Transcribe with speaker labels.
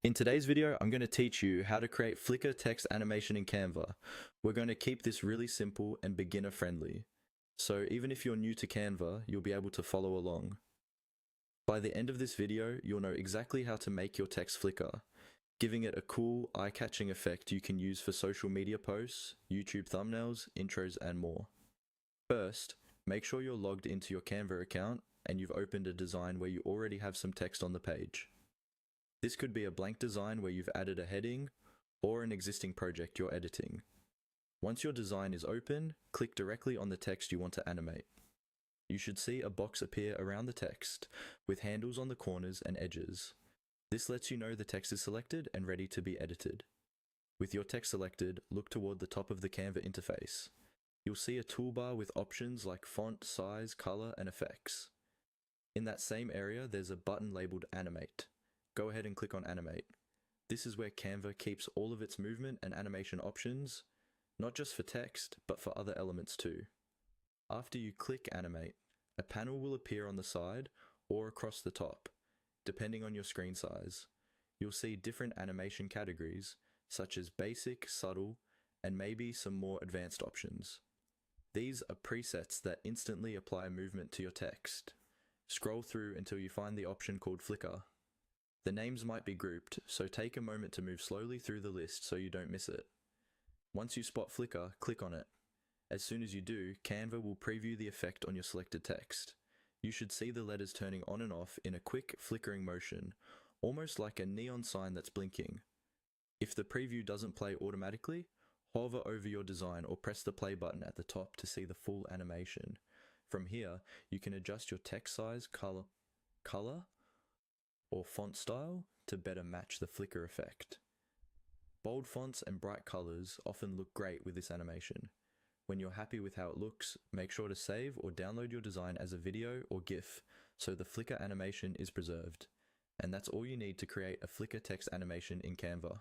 Speaker 1: In today's video, I'm going to teach you how to create Flickr text animation in Canva. We're going to keep this really simple and beginner friendly. So even if you're new to Canva, you'll be able to follow along. By the end of this video, you'll know exactly how to make your text flicker, giving it a cool, eye-catching effect you can use for social media posts, YouTube thumbnails, intros, and more. First, make sure you're logged into your Canva account and you've opened a design where you already have some text on the page. This could be a blank design where you've added a heading or an existing project you're editing. Once your design is open, click directly on the text you want to animate. You should see a box appear around the text with handles on the corners and edges. This lets you know the text is selected and ready to be edited. With your text selected, look toward the top of the Canva interface. You'll see a toolbar with options like font, size, color, and effects. In that same area, there's a button labeled Animate. Go ahead and click on Animate. This is where Canva keeps all of its movement and animation options, not just for text, but for other elements too. After you click Animate, a panel will appear on the side or across the top, depending on your screen size. You'll see different animation categories, such as basic, subtle, and maybe some more advanced options. These are presets that instantly apply movement to your text. Scroll through until you find the option called Flicker. The names might be grouped, so take a moment to move slowly through the list so you don't miss it. Once you spot Flicker, click on it. As soon as you do, Canva will preview the effect on your selected text. You should see the letters turning on and off in a quick flickering motion, almost like a neon sign that's blinking. If the preview doesn't play automatically, hover over your design or press the play button at the top to see the full animation. From here, you can adjust your text size, color, or font style to better match the flicker effect. Bold fonts and bright colors often look great with this animation. When you're happy with how it looks, make sure to save or download your design as a video or GIF so the flicker animation is preserved. And that's all you need to create a flicker text animation in Canva.